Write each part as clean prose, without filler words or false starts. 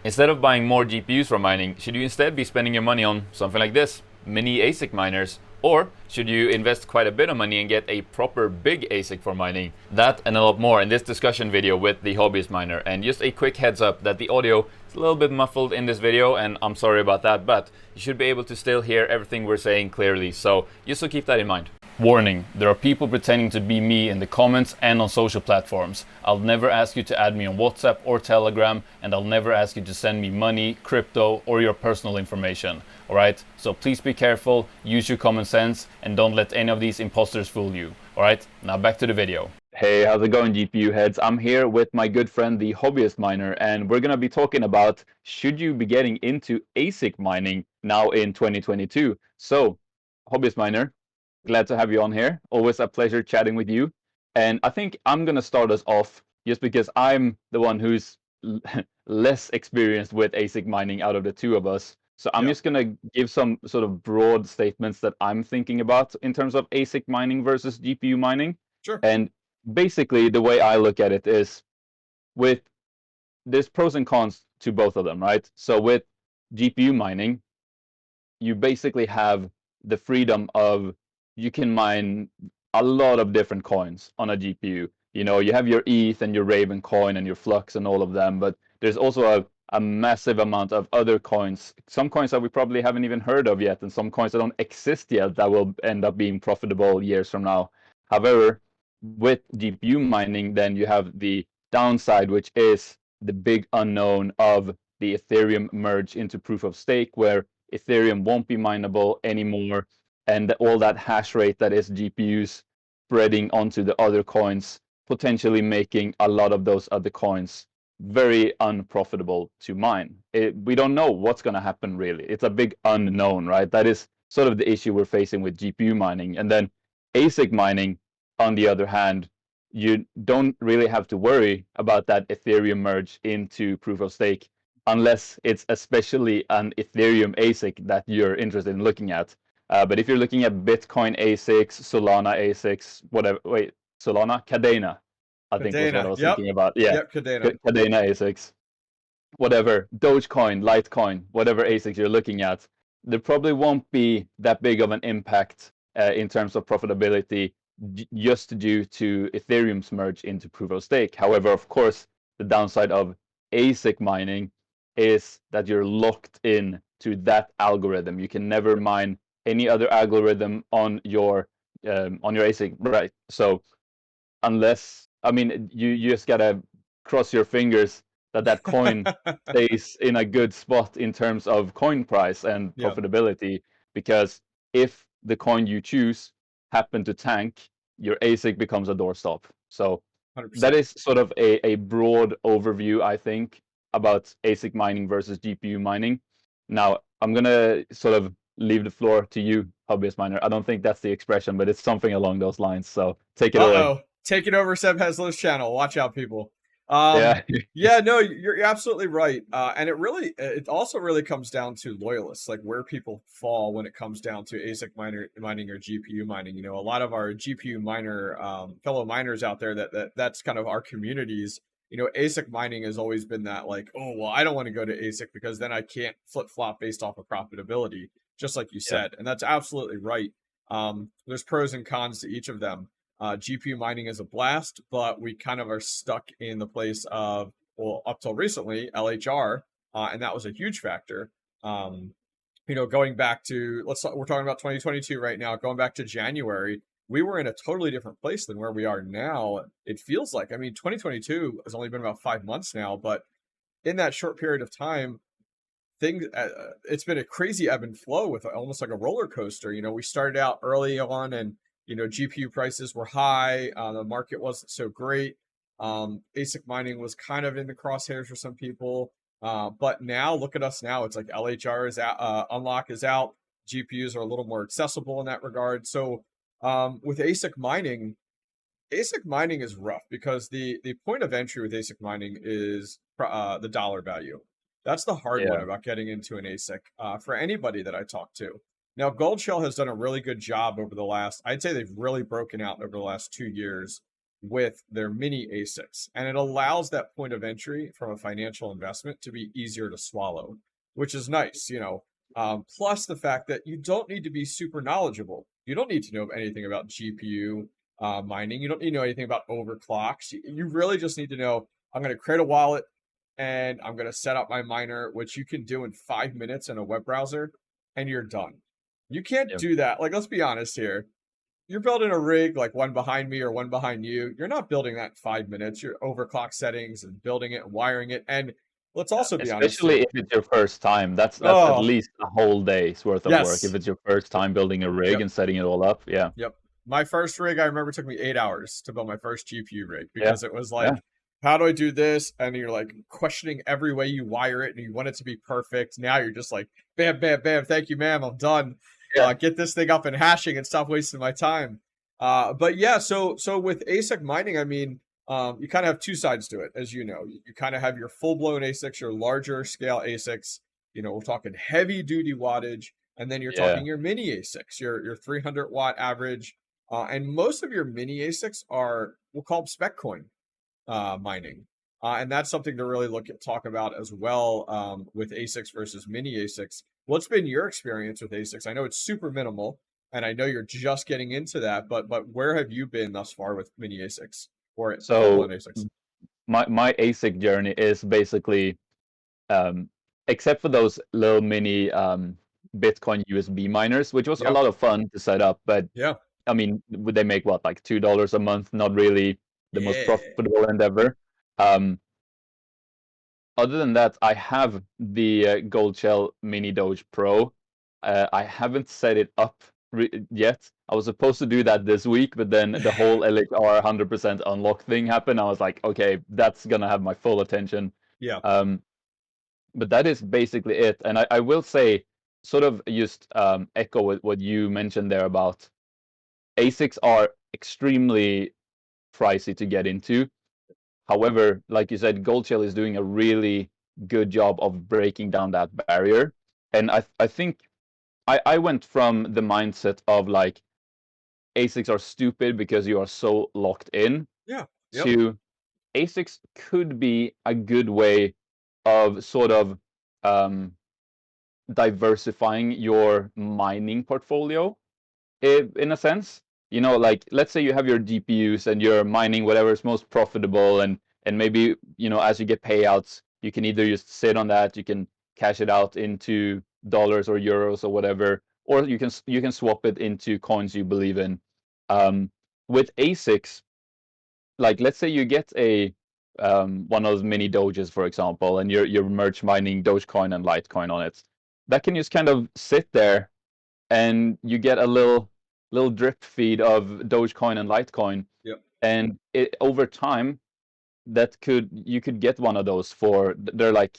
Instead of buying more GPUs for mining, should you instead be spending your money on something like this, mini ASIC miners? Or should you invest quite a bit of money and get a proper big ASIC for mining? That and a lot more in this discussion video with the hobbyist miner. And just a quick heads up that the audio is a little bit muffled in this video, and I'm sorry about that, but you should be able to still hear everything we're saying clearly, so just so keep that in mind. Warning, there are people pretending to be me in the comments and on social platforms. I'll never ask you to add me on WhatsApp or Telegram, and I'll never ask you to send me money, crypto, or your personal information. Alright? So please be careful, use your common sense, and don't let any of these imposters fool you. Alright? Now back to the video. Hey, how's it going, GPU heads? I'm here with my good friend, the hobbyist miner, and we're gonna be talking about should you be getting into ASIC mining now in 2022. So, hobbyist miner, glad to have you on here. Always a pleasure chatting with you. And I think I'm going to start us off just because I'm the one who's less experienced with ASIC mining out of the two of us. So I'm just going to give some sort of broad statements that I'm thinking about in terms of ASIC mining versus GPU mining. Sure. And basically, the way I look at it is with there's pros and cons to both of them, right? So with GPU mining, you basically have the freedom of you can mine a lot of different coins on a GPU. You know, you have your ETH and your Raven coin and your Flux and all of them, but there's also a massive amount of other coins. Some coins that we probably haven't even heard of yet, and some coins that don't exist yet that will end up being profitable years from now. However, with GPU mining, then you have the downside, which is the big unknown of the Ethereum merge into proof of stake, where Ethereum won't be mineable anymore, and all that hash rate that is GPUs spreading onto the other coins, potentially making a lot of those other coins very unprofitable to mine. We don't know what's going to happen really. It's a big unknown, right? That is sort of the issue we're facing with GPU mining. And then ASIC mining, on the other hand, you don't really have to worry about that Ethereum merge into proof of stake unless it's especially an Ethereum ASIC that you're interested in looking at. But if you're looking at Bitcoin ASICs, Solana ASICs, whatever, wait, Solana? Kadena, I think was what I Kadena. was Yep. thinking about. Yeah, Yep. Kadena. Kadena ASICs, whatever, Dogecoin, Litecoin, whatever ASICs you're looking at, there probably won't be that big of an impact in terms of profitability just due to Ethereum's merge into proof of stake. However, of course, the downside of ASIC mining is that you're locked in to that algorithm. You can never mine any other algorithm on your ASIC, right? So unless, I mean, you just gotta cross your fingers that that coin stays in a good spot in terms of coin price and Yeah. profitability, because if the coin you choose happen to tank, your ASIC becomes a doorstop. So that 100%. is sort of a broad overview, I think, about ASIC mining versus GPU mining. Now, I'm going to sort of leave the floor to you, hobbyist miner. I don't think that's the expression, but it's something along those lines. So take it away. Uh-oh. Take it over, Seb Hesler's channel. Watch out, people. Yeah. Yeah, no, you're absolutely right. And it also really comes down to loyalists, like where people fall when it comes down to ASIC mining or GPU mining. You know, a lot of our GPU miner fellow miners out there that's kind of our communities. You know, ASIC mining has always been that like, oh well, I don't want to go to ASIC because then I can't flip flop based off of profitability, just like you Yeah. said, and that's absolutely right. There's pros and cons to each of them. GPU mining is a blast, but we kind of are stuck in the place of, well, up till recently, LHR, and that was a huge factor. You know, going back to, we're talking about 2022 right now, going back to January, we were in a totally different place than where we are now. It feels like, I mean, 2022 has only been about 5 months now, but in that short period of time, it's been a crazy ebb and flow with almost like a roller coaster. You know, we started out early on and you know GPU prices were high, the market wasn't so great. ASIC mining was kind of in the crosshairs for some people, but now look at us now. It's like LHR is out, unlock is out, GPUs are a little more accessible in that regard. So with ASIC mining is rough because the point of entry with ASIC mining is the dollar value. That's the hard one Yeah. about getting into an ASIC for anybody that I talk to. Now, Goldshell has done a really good job over the last, I'd say they've really broken out over the last 2 years with their mini ASICs. And it allows that point of entry from a financial investment to be easier to swallow, which is nice, you know. Plus the fact that you don't need to be super knowledgeable. You don't need to know anything about GPU mining. You don't need to know anything about overclocks. You really just need to know, I'm going to create a wallet and I'm going to set up my miner, which you can do in 5 minutes in a web browser, and you're done. You can't Yeah. do that. Like, let's be honest here. You're building a rig like one behind me or one behind you. You're not building that in 5 minutes. You're overclock settings and building it and wiring it. And let's also be honest Especially here. if it's your first time. That's at Oh, least a whole day's worth of work. If yes. it's your first time building a rig Yep. and setting it all up. Yeah. Yep. My first rig, I remember, took me 8 hours to build my first GPU rig Yeah. because it was Yeah. like, how do I do this? And you're like questioning every way you wire it and you want it to be perfect. Now you're just like, bam, bam, bam. Thank you, ma'am. I'm done. Yeah. Get this thing up and hashing and stop wasting my time. But yeah, so with ASIC mining, I mean, you kind of have two sides to it, as you know. You kind of have your full-blown ASICs, your larger scale ASICs. You know, we're talking heavy duty wattage, and then you're Yeah. talking your mini ASICs, your 300 watt average. And most of your mini ASICs are, we'll call them spec coin mining. And that's something to really talk about as well with ASICs versus mini ASICs. What's been your experience with ASICs? I know it's super minimal, and I know you're just getting into that, but where have you been thus far with mini ASICs or full-blown So ASICs? my ASIC journey is basically, except for those little mini Bitcoin USB miners, which was a Yep. lot of fun to set up, but Yeah. I mean, would they make what, like $2 a month? Not really the most Yeah. profitable endeavor. Um, Other than that, I have the Gold Shell Mini Doge Pro. I haven't set it up yet. I was supposed to do that this week, but then the whole LHR 100% unlock thing happened. I was like, okay, that's gonna have my full attention. Yeah. Um, but that is basically it. And I will say, sort of just echo what you mentioned there about ASICs are extremely pricey to get into. However, like you said, Goldshell is doing a really good job of breaking down that barrier. And I think I went from the mindset of like ASICs are stupid because you are so locked in Yeah. Yep. to ASICs could be a good way of sort of um, diversifying your mining portfolio in a sense. You know, like let's say you have your GPUs and you're mining whatever is most profitable, and maybe, you know, as you get payouts, you can either just sit on that, you can cash it out into dollars or euros or whatever, or you can swap it into coins you believe in. With ASICs, like let's say you get a one of those mini Doges, for example, and you're merge mining Dogecoin and Litecoin on it. That can just kind of sit there and you get a little drip feed of Dogecoin and Litecoin, Yep. and over time you could get one of those for they're like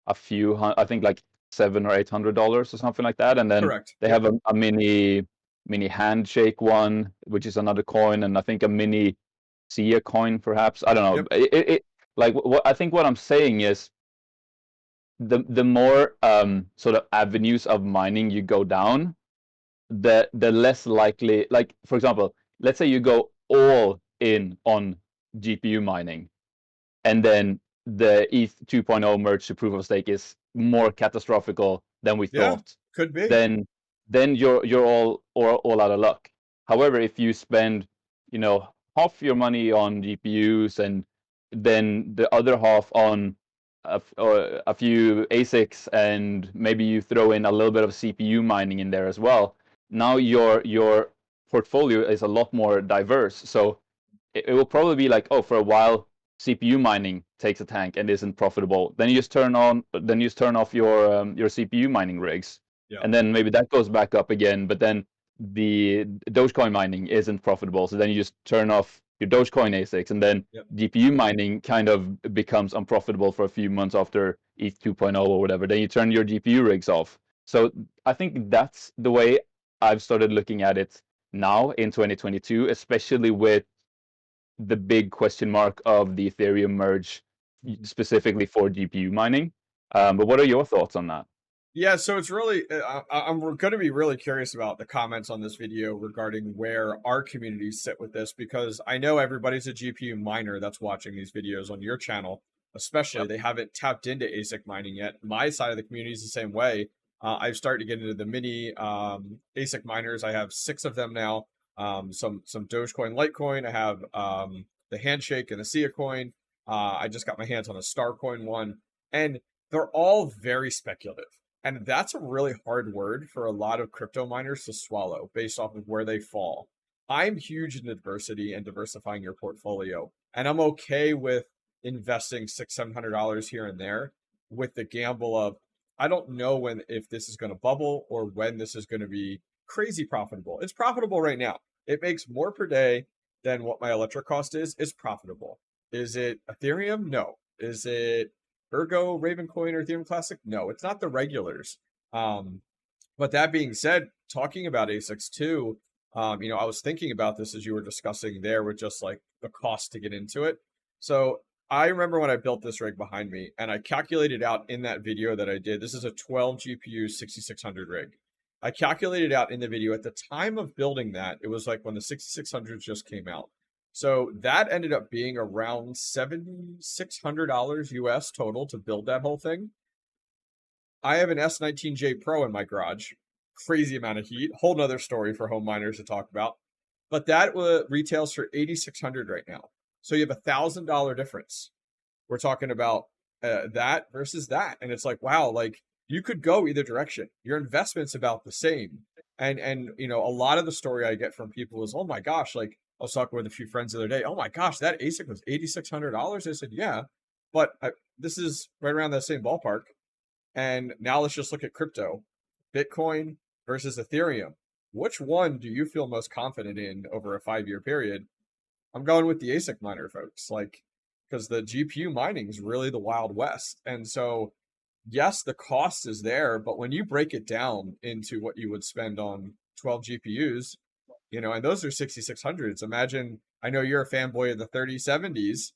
a few I think like $700 or $800 or something like that, and then Correct. they Yep. have a mini handshake one, which is another coin, and I think a mini Sia coin, perhaps. I don't know. Yep. Like what I think what I'm saying is the more sort of avenues of mining you go down, the less likely, like for example, let's say you go all in on GPU mining, and then the ETH 2.0 merge to proof of stake is more catastrophical than we Yeah. thought, Could be. then you're all out of luck. However, if you spend, you know, half your money on GPUs and then the other half on a few ASICs, and maybe you throw in a little bit of CPU mining in there as well, now your portfolio is a lot more diverse. So it will probably be like, oh, for a while CPU mining takes a tank and isn't profitable. Then you just turn off your CPU mining rigs, Yeah. and then maybe that goes back up again. But then the Dogecoin mining isn't profitable, so then you just turn off your Dogecoin ASICs, and then Yep. GPU mining kind of becomes unprofitable for a few months after ETH 2.0 or whatever. Then you turn your GPU rigs off. So I think that's the way I've started looking at it now in 2022, especially with the big question mark of the Ethereum merge Mhm. specifically for GPU mining. But what are your thoughts on that? Yeah, so it's really, I'm going to be really curious about the comments on this video regarding where our communities sit with this, because I know everybody's a GPU miner that's watching these videos on your channel, especially. Yep. They haven't tapped into ASIC mining yet. My side of the community is the same way. I've started to get into the mini ASIC miners. I have 6 of them now. Some Dogecoin, Litecoin. I have the Handshake and the Sia coin. I just got my hands on a Starcoin one, and they're all very speculative. And that's a really hard word for a lot of crypto miners to swallow based off of where they fall. I'm huge in diversity and diversifying your portfolio. And I'm okay with investing $600-700 here and there with the gamble of I don't know when if this is going to bubble or when this is going to be crazy profitable. It's profitable right now. It makes more per day than what my electric cost is. It's profitable. Is it Ethereum? No. Is it Ergo, Ravencoin, or Ethereum Classic? No, it's not the regulars. But that being said, talking about ASICs too, I was thinking about this as you were discussing there with just like the cost to get into it. So I remember when I built this rig behind me, and I calculated out in that video that I did. This is a 12 GPU 6600 rig. I calculated out in the video at the time of building that, it was like when the 6600s just came out. So that ended up being around $7,600 US total to build that whole thing. I have an S19J Pro in my garage. Crazy amount of heat. Whole nother story for home miners to talk about. But that retails for 8,600 right now. So you have $1,000 difference. We're talking about that versus that, and it's like, wow, like you could go either direction. Your investment's about the same, and a lot of the story I get from people is, oh my gosh, like I was talking with a few friends the other day. Oh my gosh, that ASIC was $8,600. I said, yeah, but this is right around that same ballpark. And now let's just look at crypto, Bitcoin versus Ethereum. Which one do you feel most confident in over a 5-year period? I'm going with the ASIC miner, folks. Like, because the GPU mining is really the Wild West. And so, yes, the cost is there, but when you break it down into what you would spend on 12 GPUs, and those are 6600s. Imagine, I know you're a fanboy of the 3070s.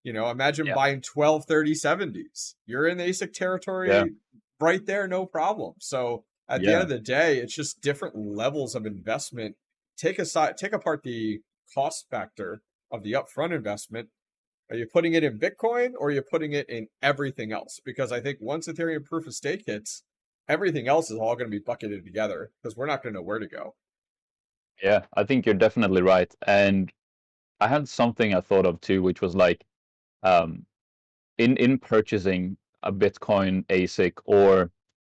Imagine Yeah. buying 12 3070s. You're in the ASIC Yeah. territory right there, no problem. So at the end Yeah. of the day, it's just different levels of investment. Take apart the cost factor of the upfront investment. Are you putting it in Bitcoin or are you putting it in everything else? Because I think once Ethereum proof of stake hits, everything else is all going to be bucketed together because we're not going to know where to go. Yeah. I think you're definitely right. And I had something I thought of too, which was like, um, in purchasing a Bitcoin ASIC or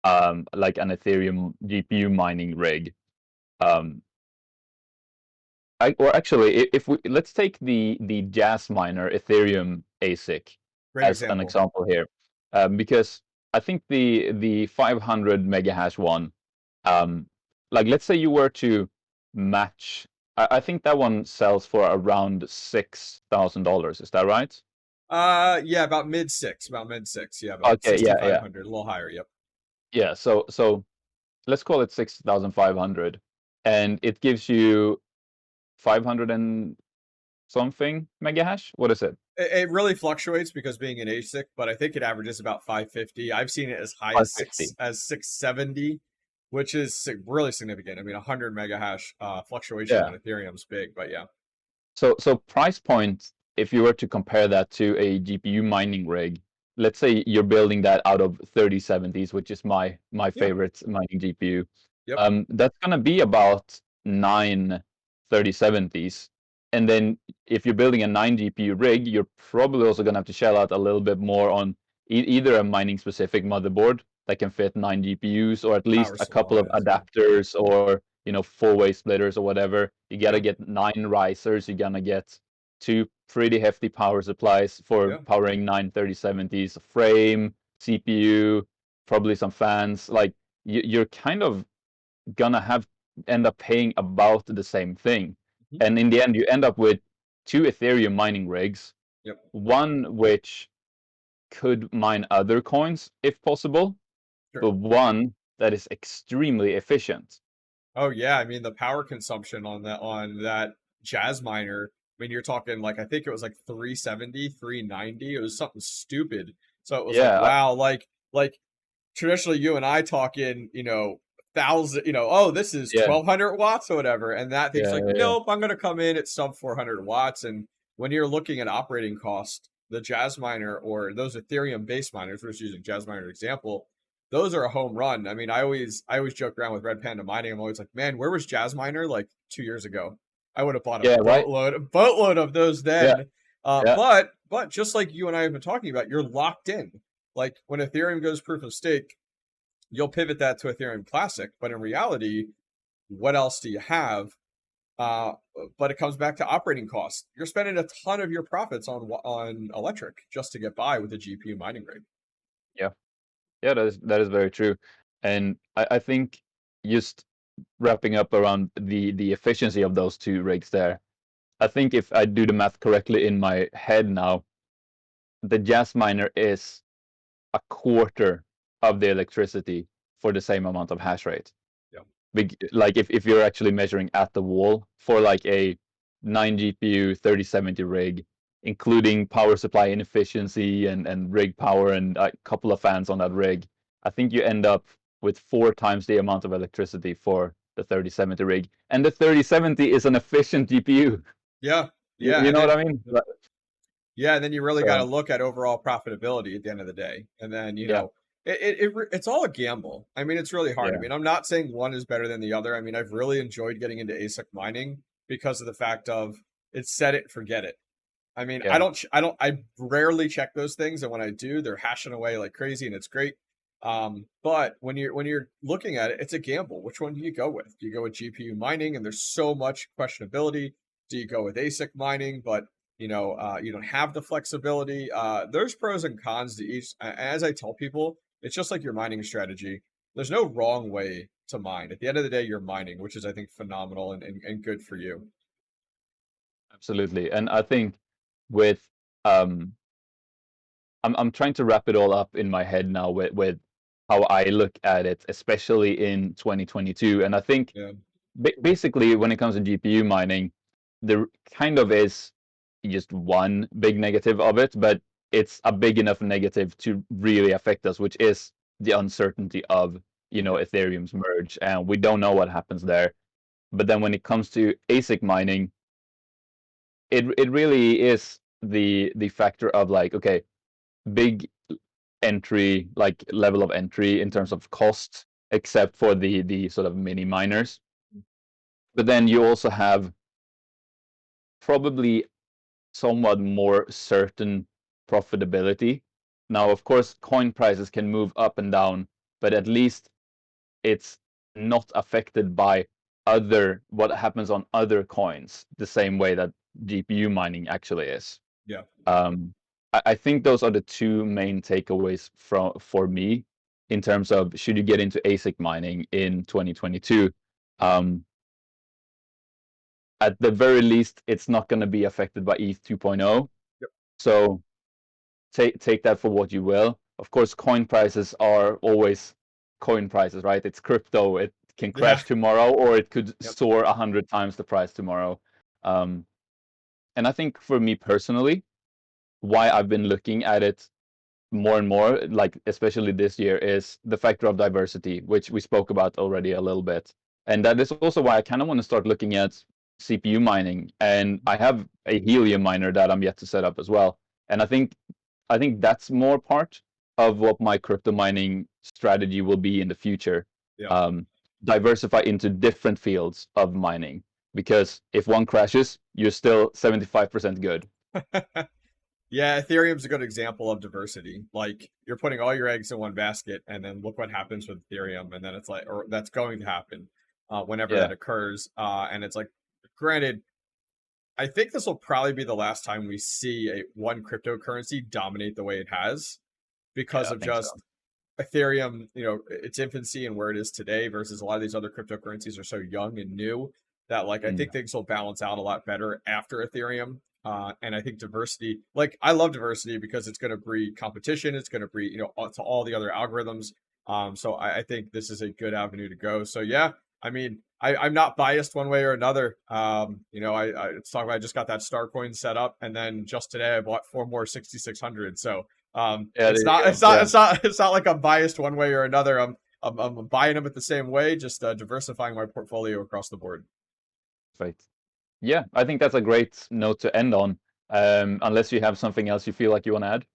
like an Ethereum GPU mining rig. Um, or actually, if we let's take the Jazz Miner Ethereum ASIC Great as an example. example here, because I think the 500 mega hash one, um, like let's say you were to match, I think that one sells for around $6,000. Is that right? Yeah, about mid six. Yeah, about Okay, yeah, yeah, 6,500, a little higher. Yep. yeah. So let's call it 6,500, and it gives you 500 and something mega hash. What is it? It really fluctuates because being an ASIC, but I think it averages about 550. I've seen it as high as 550. 670, which is really significant. I mean, 100 mega hash fluctuation Yeah. on Ethereum is big, but yeah. So price point, if you were to compare that to a GPU mining rig, let's say you're building that out of 3070s, which is my Yeah. favorite mining GPU. Yep. That's gonna be about 9 3070s. And then if you're building a 9 GPU rig, you're probably also gonna have to shell out a little bit more on either a mining specific motherboard that can fit 9 GPUs, or at least Power a couple of supplies. Yeah. adapters, or four-way splitters or whatever. You gotta Yeah. get 9 risers. You're gonna get 2 pretty hefty power supplies for Yeah. powering 9 3070s, a frame, CPU, probably some fans. Like you're kind of gonna have end up paying about the same thing. Mhm. And in the end, you end up with 2 Ethereum mining rigs, Yep. one which could mine other coins if possible, Sure. but one that is extremely efficient. Oh yeah. I mean, the power consumption on that Jazz miner. I mean, you're talking like I think it was like 370, 390. It was something stupid. So it was like, Yeah, wow, like traditionally you and I talk in, thousand, oh, this is Yeah, 1200 watts or whatever. And that thing's yeah, like, yeah, yeah. nope, I'm going to come in at sub 400 watts. And when you're looking at operating cost, the Jazz miner or those Ethereum based miners, we're just using Jazz miner example, those are a home run. I mean, I always joke around with Red Panda Mining. I'm always like, man, where was Jazz miner like 2 years ago? I would have bought a Yeah, right. boatload of those Yeah, then. yeah, But just like you and I have been talking about, you're locked in. Like when Ethereum goes proof of stake, you'll pivot that to Ethereum Classic. But in reality, what else do you have? Uh, but it comes back to operating costs. You're spending a ton of your profits on electric just to get by with a GPU mining rig. yeah, yeah. That is very true, and I think just wrapping up around the efficiency of those two rigs there. I think if I do the math correctly in my head now, the Jazz miner is a quarter of the electricity for the same amount of hash rate. Yeah, Like if you're actually measuring at the wall for like a 9 GPU 3070 rig, including power supply inefficiency and rig power and a couple of fans on that rig, I think you end up with 4 times the amount of electricity for the 3070 rig. And the 3070 is an efficient GPU. yeah, You, yeah. you And know what then I mean? yeah, and then you really got to So look at overall profitability at the end of the day. And then, yeah, it's all a gamble. I mean, it's really hard. I yeah, mean, I'm not saying one is better than the other. I mean, I've really enjoyed getting into ASIC mining because of the fact of it's set it, forget it. I mean, yeah, I rarely check those things, and when I do, they're hashing away like crazy, and it's great. But when you're looking at it, it's a gamble. Which one do you go with? Do you go with GPU mining, and there's so much questionability? Do you go with ASIC mining, but you don't have the flexibility? There's pros and cons to each. As I tell people, it's just like your mining strategy. There's no wrong way to mine. At the end of the day, you're mining, which is I think phenomenal and good for you. absolutely. And I think with um I'm trying to wrap it all up in my head now with how I look at it, especially in 2022. And I think Yeah, basically when it comes to GPU mining, there kind of is just one big negative of it, but it's a big enough negative to really affect us, which is the uncertainty of, yeah, Ethereum's merge, and we don't know what happens there. But then when it comes to ASIC mining, it really is the factor of like, okay, big entry, like level of entry in terms of cost, except for the sort of mini miners. But then you also have probably somewhat more certain profitability. Now, of course, coin prices can move up and down, but at least it's not affected by what happens on other coins the same way that GPU mining actually is. yeah. I think those are the two main takeaways for me in terms of should you get into ASIC mining in 2022. Um, at the very least, it's not going to be affected by ETH 2.0. Yep. So take that for what you will. Of course, coin prices are always coin prices, right? It's crypto. It can Yeah. crash tomorrow, or it could Yep. soar 100 times the price tomorrow. Um, and I think for me personally, why I've been looking at it more and more, like especially this year, is the factor of diversity, which we spoke about already a little bit. And that is also why I kind of want to start looking at CPU mining. And I have a helium miner that I'm yet to set up as well. And I think that's more part of what my crypto mining strategy will be in the future. Yeah. Um, Diversify into different fields of mining, because if one crashes, you're still 75% good. Yeah, Ethereum's a good example of diversity. Like you're putting all your eggs in one basket, and then look what happens with Ethereum, and then it's like, or that's going to happen whenever Yeah, that occurs. And it's like, granted, I think this will probably be the last time we see a one cryptocurrency dominate the way it has because yeah, I of think so. just Ethereum, its infancy and where it is today versus a lot of these other cryptocurrencies are so young and new that like I Mm, think things will balance out a lot better after Ethereum. And I think diversity, like I love diversity because it's going to breed competition. It's going to breed, to all the other algorithms. So I think this is a good avenue to go. So yeah, I mean, I'm not biased one way or another. Let's talk about I just got that Star coin set up, and then just today I bought 4 more 6600. So Yeah, It's there you not go. it's not Yeah. it's not like I'm biased one way or another. I'm buying them at the same way, just diversifying my portfolio across the board. Right. Yeah, I think that's a great note to end on. Unless you have something else you feel like you want to add.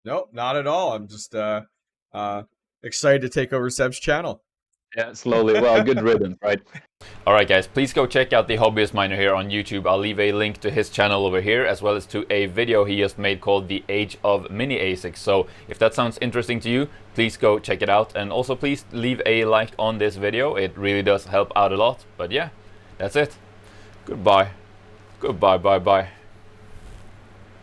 Nope, not at all. I'm just excited to take over Seb's channel. Yeah, slowly. Well, good riddance, right? Alright guys, please go check out the Hobbyist Miner here on YouTube. I'll leave a link to his channel over here, as well as to a video he just made called The Age of Mini ASICs. So if that sounds interesting to you, please go check it out. And also please leave a like on this video. It really does help out a lot. But yeah, that's it. Goodbye. Goodbye, bye bye.